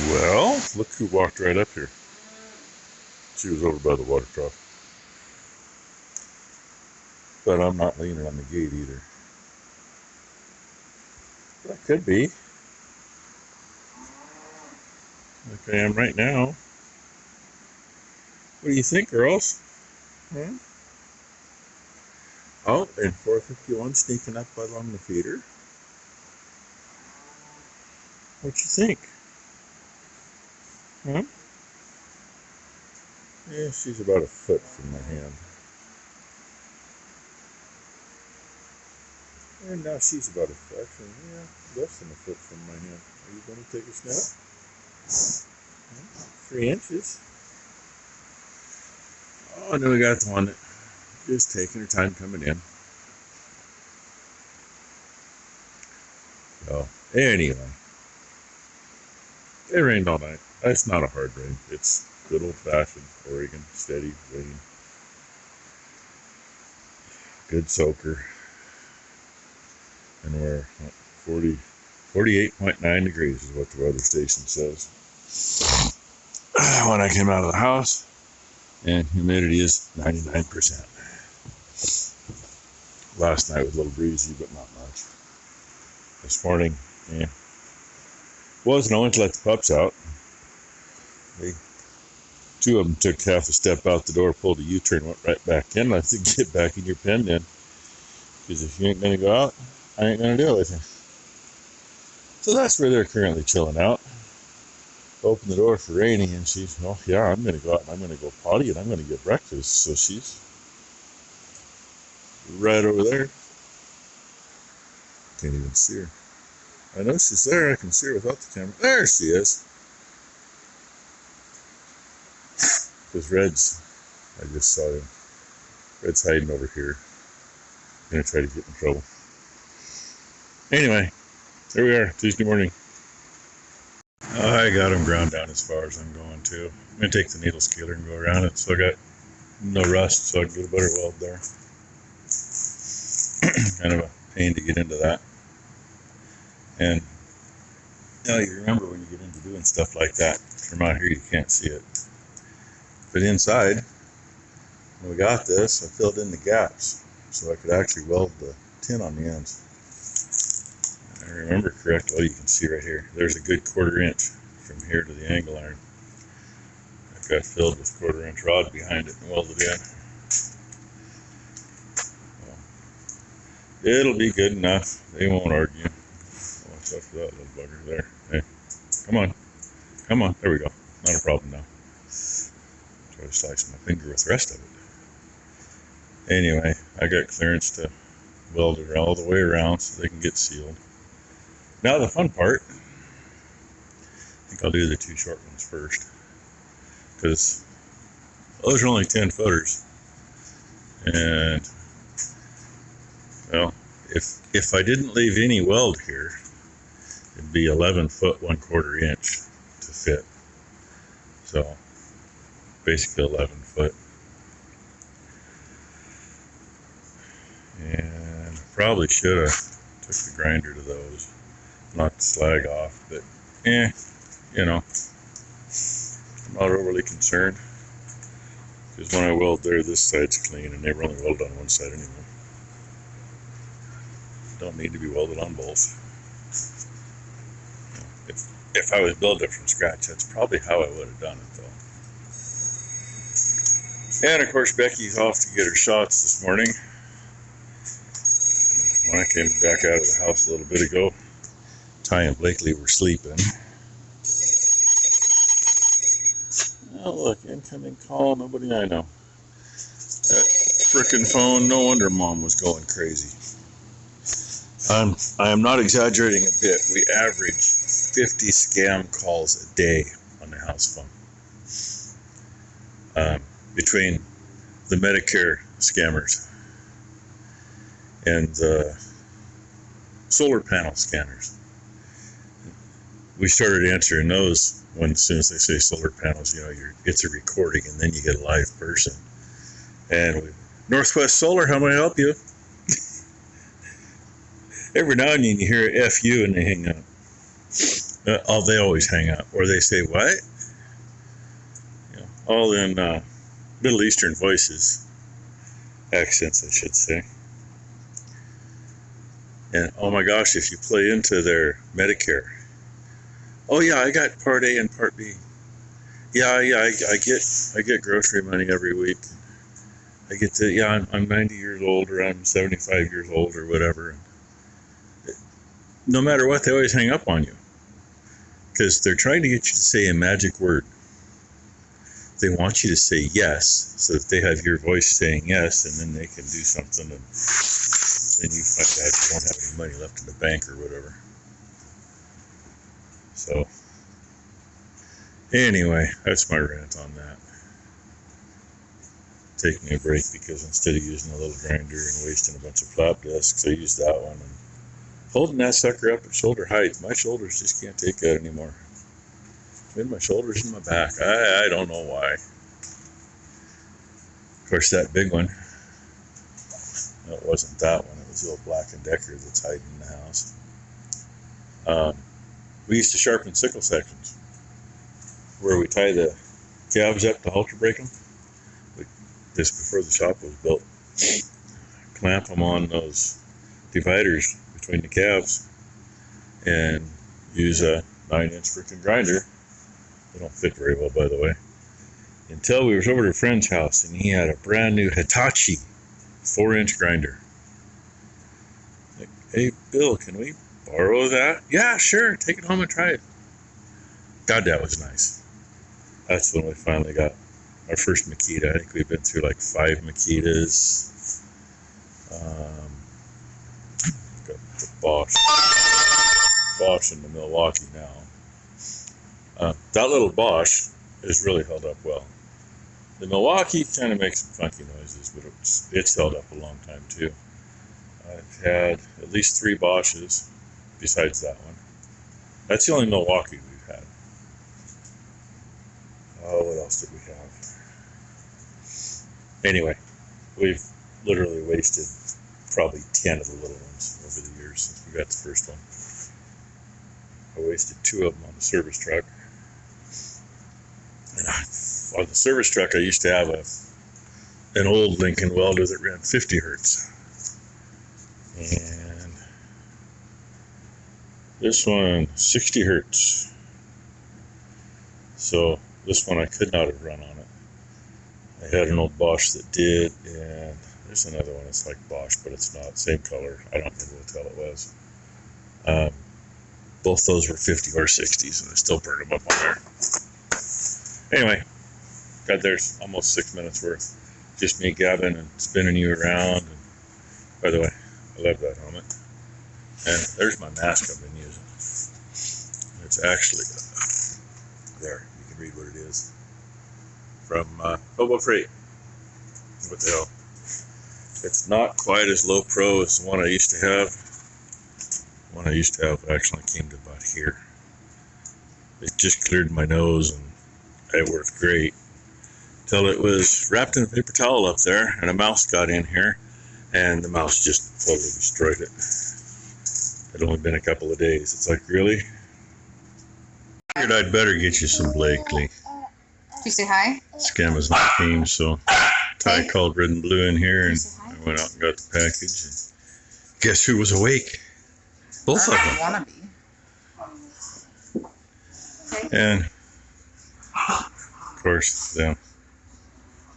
Well, look who walked right up here. She was over by the water trough. But I'm not leaning on the gate either. That could be. Like I am right now. What do you think, girls? Hmm? Oh, and 451 sneaking up along the feeder. What you think? Huh? Yeah, she's about a foot from my hand. And now she's about a foot. Actually, yeah, less than a foot from my hand. Are you going to take a snap? 3 inches. Oh, and then we got the one that is taking her time coming in. So, anyway. It rained all night. It's not a hard rain. It's good old-fashioned Oregon, steady rain. Good soaker. And we're 48.9 degrees is what the weather station says. When I came out of the house, and humidity is 99%. Last night was a little breezy, but not much. This morning, wasn't. I went to let the pups out. Two of them took half a step out the door, pulled a U-turn, went right back in. I said, get back in your pen then. Because if you ain't going to go out, I ain't going to deal with you. So that's where they're currently chilling out. Open the door for Rainy, and she's, oh yeah, I'm going to go out and I'm going to go potty and I'm going to get breakfast. So she's right over there. Can't even see her. I know she's there. I can see her without the camera. There she is. Because Red's, I just saw him. Red's hiding over here. Gonna try to get in trouble. Anyway, there we are, Tuesday morning. I got him ground down as far as I'm going to. I'm gonna take the needle scaler and go around it, so I got no rust, so I can get a better weld there. Kind of a pain to get into that. And you remember when you get into doing stuff like that, from out here you can't see it. But inside, when we got this, I filled in the gaps so I could actually weld the tin on the ends. I remember correctly, oh, you can see right here, there's a good 1/4 inch from here to the angle iron. I've got filled with 1/4 inch rod behind it and welded in. So, it'll be good enough. They won't argue. Watch out for that little bugger there. Hey, come on. Come on. There we go. Not a problem now. Try to slice my finger with the rest of it. Anyway, I got clearance to weld it all the way around so they can get sealed. Now the fun part, I think I'll do the 2 short ones first, because those are only 10 footers, and well, if I didn't leave any weld here, it'd be 11 foot 1/4 inch to fit. So basically 11 foot. And probably should have took the grinder to those, knocked the slag off, but you know, I'm not overly concerned, because when I weld there, this side's clean, and they were only welded on one side anyway. Don't need to be welded on both. If I was building it from scratch, that's probably how I would have done it, though. And of course, Becky's off to get her shots this morning. When I came back out of the house a little bit ago, Ty and Blakely were sleeping. Oh, look, incoming call, nobody I know. That frickin' phone, no wonder Mom was going crazy. I am not exaggerating a bit. We average 50 scam calls a day on the house phone. Between the Medicare scammers and the solar panel scanners. We started answering those when, as soon as they say solar panels, it's a recording, and then you get a live person. And Northwest Solar, how may I help you? Every now and then you hear a FU and they hang up. They always hang up, or they say what? You know, all in Middle Eastern voices, accents, I should say. And oh my gosh, if you play into their Medicare, oh yeah, I got Part A and Part B. Yeah, I get grocery money every week. I get to, yeah, I'm 90 years old, or I'm 75 years old, or whatever. No matter what, they always hang up on you because they're trying to get you to say a magic word. They want you to say yes, so that they have your voice saying yes, and then they can do something, and then you find out you don't have any money left in the bank or whatever. So, anyway, that's my rant on that. Taking a break because instead of using a little grinder and wasting a bunch of flap discs, I used that one and holding that sucker up at shoulder height. My shoulders just can't take that anymore. In my shoulders and my back. I don't know why. Of course, that big one. No, it wasn't that one. It was the old Black & Decker that's hiding in the house. We used to sharpen sickle sections where we tie the calves up to halter break them. Just before the shop was built. Clamp them on those dividers between the calves and use a 9-inch freaking grinder. They don't fit very well, by the way. Until we was over to a friend's house and he had a brand new Hitachi 4-inch grinder. Like, hey Bill, can we borrow that? Yeah, sure, take it home and try it. God, that was nice. That's when we finally got our first Makita. I think we've been through like 5 Makitas. Got the Bosch and the Milwaukee now. That little Bosch has really held up well. The Milwaukee kind of makes some funky noises, but it's held up a long time too. I've had at least 3 Bosches besides that one. That's the only Milwaukee we've had. Oh, what else did we have? Anyway, we've literally wasted probably 10 of the little ones over the years since we got the first one. I wasted 2 of them on the service truck. And on the service truck, I used to have an old Lincoln welder that ran 50 hertz. And this one, 60 hertz. So this one I could not have run on it. I had an old Bosch that did, and there's another one that's like Bosch, but it's not. Same color. I don't remember what the hell it was. Both those were 50 or 60s, and I still burned them up on there. Anyway, got there's almost 6 minutes worth. Just me gabbing and spinning you around. And by the way, I love that helmet. And there's my mask I've been using. It's actually there. You can read what it is. From Hobo Freight. What the hell? It's not quite as low pro as the one I used to have. The one I used to have actually came to about here. It just cleared my nose and it worked great. Till it was wrapped in a paper towel up there and a mouse got in here and the mouse just totally destroyed it. It'd only been a couple of days. It's like, really? I figured I'd better get you some Blakely. Did you say hi? Scamma's not came, so Ty called Red and Blue in here, and I went out and got the package. And guess who was awake? Both of them. Wanna be. Okay. And of course, them.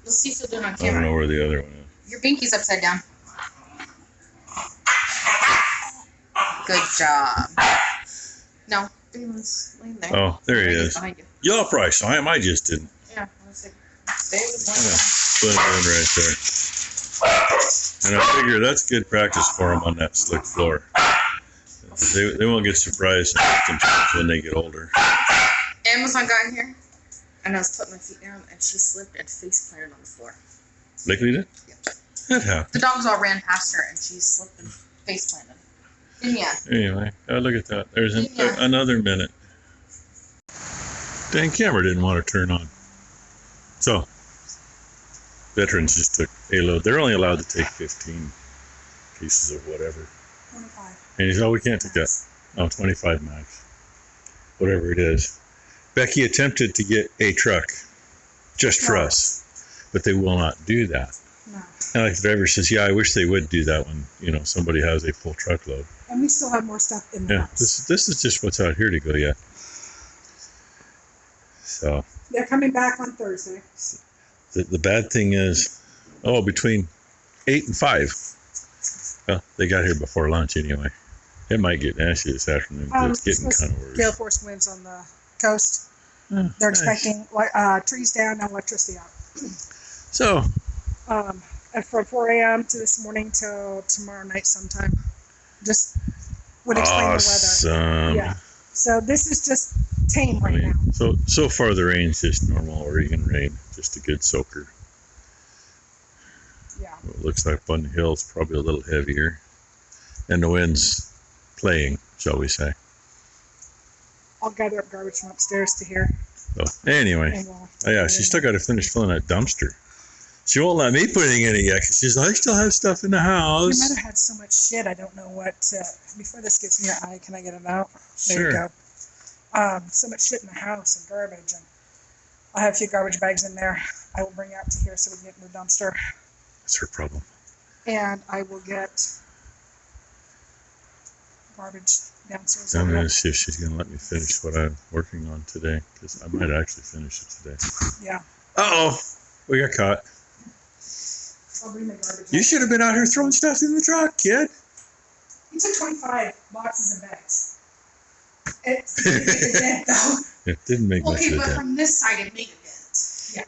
Let's see if you'll do it on I camera. don't know where the other one is. Your binky's upside down. Good job. No, Damon's laying there. Oh, there he is. Behind you. Y'all probably saw him. I just didn't. Yeah, let's see. Stay with Put him in right there. And I figure that's good practice for him on that slick floor. They won't get surprised when they get older. Amazon got in here, and I was putting my feet down, and she slipped and face planted on the floor. Blakely did? Yep. That happened. The dogs all ran past her, and she slipped and face planted. Yeah. Anyway, look at that. There's another minute. Dang camera didn't want to turn on. So, veterans just took a load. They're only allowed to take 15 pieces of whatever. 25. And he said, oh, we can't take that. Oh, 25 max. whatever it is. Becky attempted to get a truck just for us, but they will not do that. No. And like the driver says, yeah, I wish they would do that when, you know, somebody has a full truckload. And we still have more stuff in the Yeah, house. this is just what's out here to go yet. So They're coming back on Thursday. the bad thing is, between 8 and 5. Well, they got here before lunch anyway. It might get nasty this afternoon. It's getting kind of worse. Gale force winds on the coast. They're expecting trees down and electricity out. So, And from 4 a.m. to this morning till tomorrow night sometime. Just would explain awesome. the weather. Yeah. So this is just tame right now. So far the rain's just normal Oregon rain, just a good soaker. Yeah. It looks like up on the hills probably a little heavier, and the wind's playing, shall we say. I'll gather up garbage from upstairs to here. So anyway, she's still got to finish filling that dumpster. She won't let me put anything in it yet because she's like, I still have stuff in the house. My mother had so much shit. I don't know what. Before this gets in your eye, can I get it out? There Sure. you go. So much shit in the house and garbage, and I have a few garbage bags in there. I will bring out to here so we can get in the dumpster. That's her problem. And I will get garbage downstairs. I'm going to see if she's going to let me finish what I'm working on today, because I might actually finish it today. Yeah. Uh-oh, we got caught. I'll bring the garbage. You should have been out here throwing stuff in the truck, kid. He took 25 boxes and bags. It didn't make a dent, though. It didn't make much Okay, of a but dent. from this side it made a dent.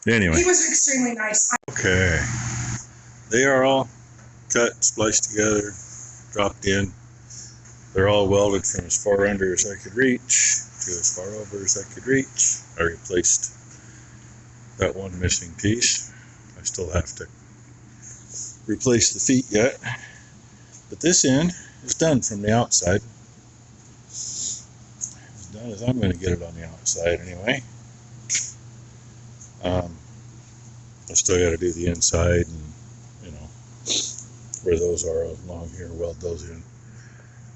Anyway, He was extremely nice. okay. They are all cut, spliced together, dropped in. They're all welded from as far under as I could reach to as far over as I could reach. I replaced that one missing piece. I still have to replace the feet yet. But this end is done from the outside. As done as I'm going to get it on the outside anyway. I still got to do the inside and, you know, where those are along here, weld those in.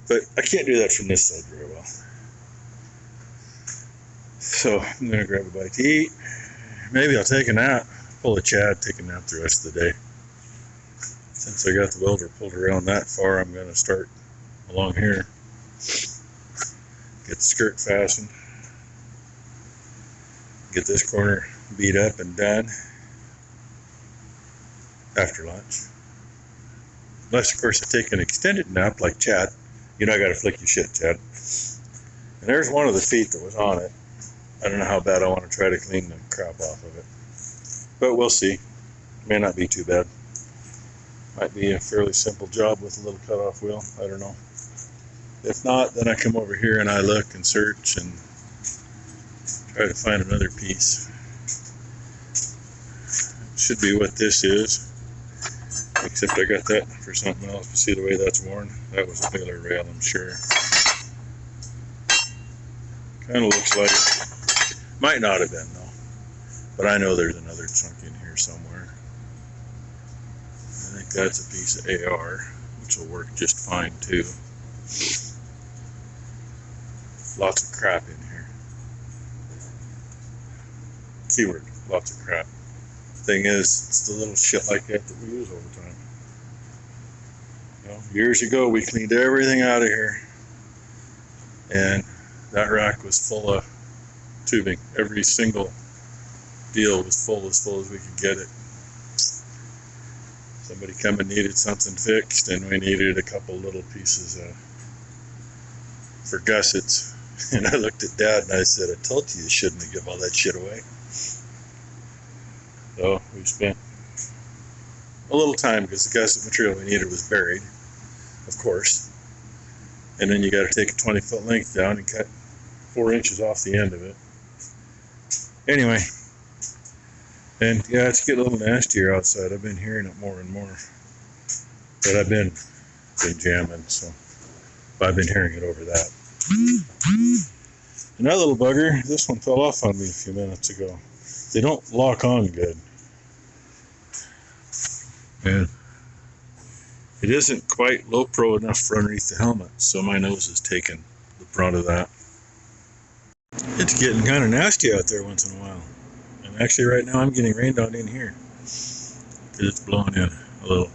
But I can't do that from this side very well. So I'm going to grab a bite to eat. Maybe I'll take a nap. Pull a Chad, take a nap the rest of the day. Since I got the welder pulled around that far, I'm going to start along here. Get the skirt fastened. Get this corner beat up and done after lunch. Unless, of course, I take an extended nap like Chad. You know I got to flick your shit, Chad. And there's one of the feet that was on it. I don't know how bad I want to try to clean the crap off of it. But we'll see. May not be too bad. Might be a fairly simple job with a little cutoff wheel. I don't know. If not, then I come over here and I look and search and try to find another piece. Should be what this is. Except I got that for something else. You see the way that's worn? That was a wheeler rail, I'm sure. Kind of looks like it. Might not have been, though. But I know there's another chunk in here somewhere. I think that's a piece of AR, which will work just fine, too. Lots of crap in here. Keyword, lots of crap. Thing is, it's the little shit like that that we use all the time. You know, years ago, we cleaned everything out of here. And that rack was full of tubing. Every single deal was full as we could get it. Somebody come and needed something fixed, and we needed a couple little pieces for gussets. And I looked at Dad and I said, I told you shouldn't have given all that shit away. So we spent a little time because the gusset material we needed was buried, of course. And then you got to take a 20-foot length down and cut 4 inches off the end of it. Anyway, and yeah, it's getting a little nastier outside. I've been hearing it more and more. But I've been jamming, so I've been hearing it over that. And that little bugger, this one fell off on me a few minutes ago. They don't lock on good. And it isn't quite low pro enough for underneath the helmet, so my nose is taking the brunt of that. It's getting kind of nasty out there once in a while. And actually right now I'm getting rained on in here. Because it's blowing in a little.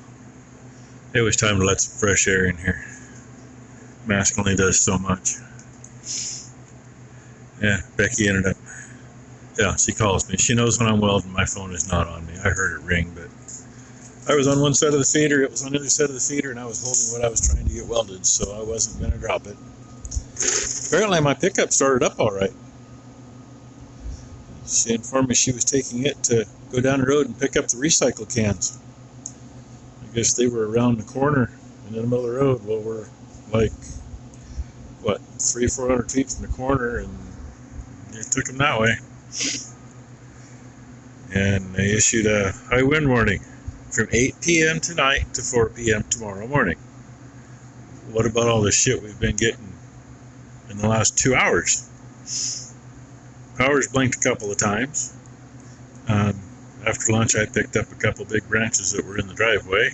It was time to let some fresh air in here. Mask only does so much. Yeah, Becky ended up. Yeah, she calls me. She knows when I'm welding. My phone is not on me. I heard it ring, but I was on one side of the feeder, it was on the other side of the feeder, and I was holding what I was trying to get welded, so I wasn't going to drop it. Apparently my pickup started up all right. She informed me she was taking it to go down the road and pick up the recycle cans. I guess they were around the corner and in the middle of the road. Well, we're like, what, 300-400 feet from the corner, and they took them that way. And they issued a high wind warning from 8 p.m. tonight to 4 p.m. tomorrow morning. What about all the shit we've been getting in the last 2 hours? Power's blinked a couple of times. After lunch, I picked up a couple big branches that were in the driveway.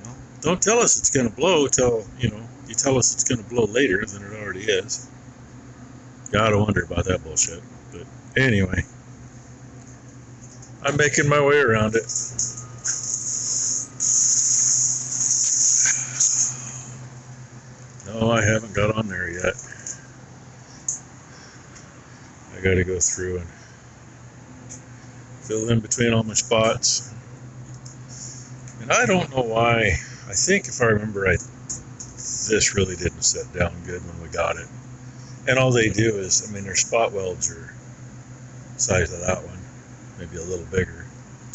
Well, don't tell us it's going to blow till, you tell us it's going to blow later than it already is. Gotta wonder about that bullshit. But anyway, I'm making my way around it. No, I haven't got on there yet. I gotta go through and fill in between all my spots. And I don't know why. I think if I remember right, this really didn't set down good when we got it. And all they do is, their spot welds are the size of that one, maybe a little bigger.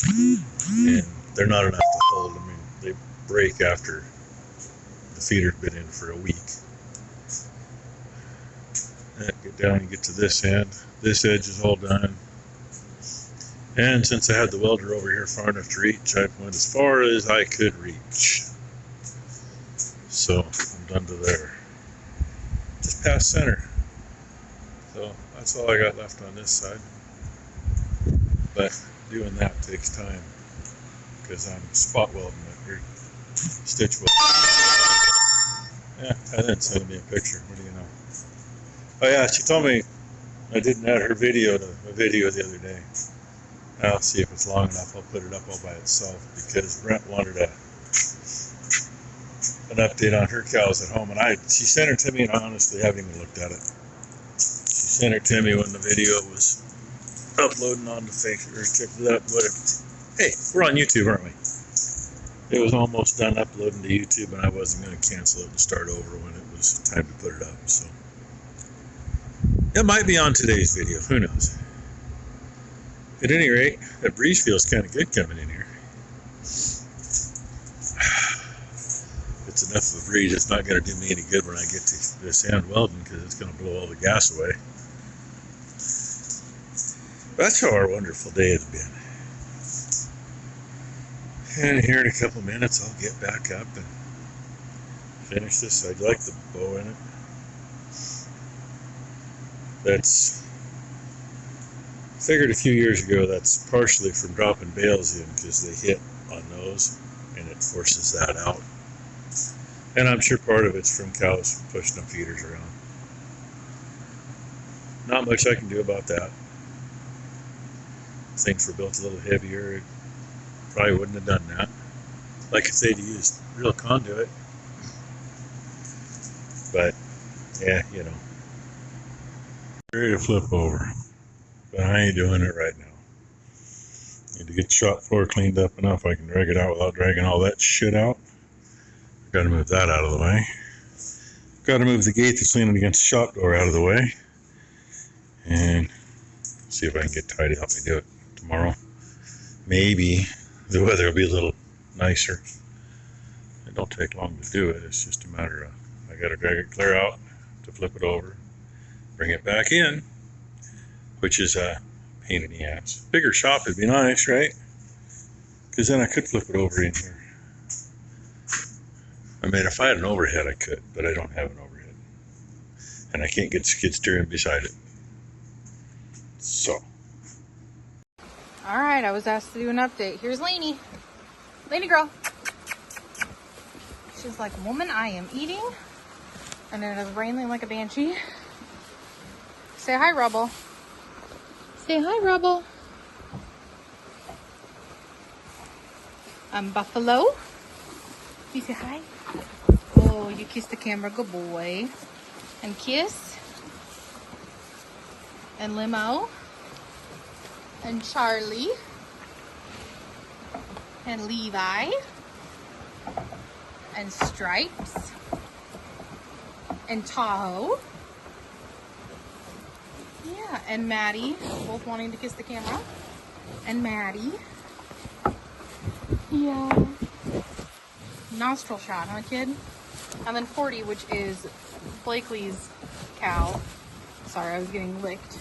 And they're not enough to hold. They break after the feeder's been in for a week. Get down and get to this end. This edge is all done. And since I had the welder over here far enough to reach, I went as far as I could reach. So I'm done to there. Just past center. So that's all I got left on this side. But doing that takes time because I'm spot welding it here. Stitch welding. Yeah, I didn't send me a picture. What do you know? Oh yeah, she told me I didn't add her video to my video the other day. I'll see if it's long enough. I'll put it up all by itself because Brent wanted an update on her cows at home, and she sent her to me, and I honestly haven't even looked at it. She sent it to me when the video was uploading on the Facebook, or checked it up, whatever. Hey, we're on YouTube, aren't we? It was almost done uploading to YouTube, and I wasn't going to cancel it and start over when it was time to put it up. So it might be on today's video. Who knows? At any rate, that breeze feels kind of good coming in here. If it's enough of a breeze, it's not going to do me any good when I get to this end welding because it's going to blow all the gas away. That's how our wonderful day has been. And here in a couple minutes, I'll get back up and finish this. I like the bow in it. Figured a few years ago that's partially from dropping bales in because they hit on those and it forces that out. And I'm sure part of it's from cows pushing them feeders around. Not much I can do about that. If things were built a little heavier, it probably wouldn't have done that. Like if they'd used real conduit. But, yeah, ready to flip over. But I ain't doing it right now. Need to get the shop floor cleaned up enough I can drag it out without dragging all that shit out. Got to move that out of the way. Got to move the gate that's leaning against the shop door out of the way. And see if I can get Ty to help me do it tomorrow. Maybe the weather will be a little nicer. It don't take long to do it. It's just a matter of I got to drag it clear out to flip it over, bring it back in, which is a pain in the ass. Bigger shop would be nice, right? Because then I could flip it over in here. If I had an overhead, I could, but I don't have an overhead. And I can't get skid steering beside it. So. All right, I was asked to do an update. Here's Lainey. Lainey girl. She's like, woman, I am eating. And it is raining like a banshee. Say hi, Rubble. Say hi, Rubble. Buffalo. You say hi. Oh, you kiss the camera. Good boy. And Kiss. And Limo. And Charlie. And Levi. And Stripes. And Tahoe. Yeah, and Maddie, both wanting to kiss the camera. And Maddie. Yeah. Nostril shot, huh, kid? And then 40, which is Blakely's cow. Sorry, I was getting licked.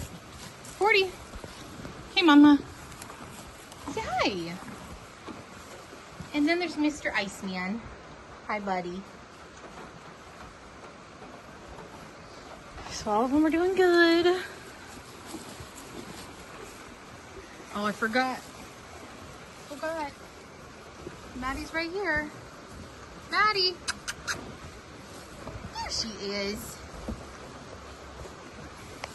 40. Hey, Mama. Say hi. And then there's Mr. Iceman. Hi, buddy. So all of them are doing good. Oh, I forgot. Maddie's right here. Maddie. There she is.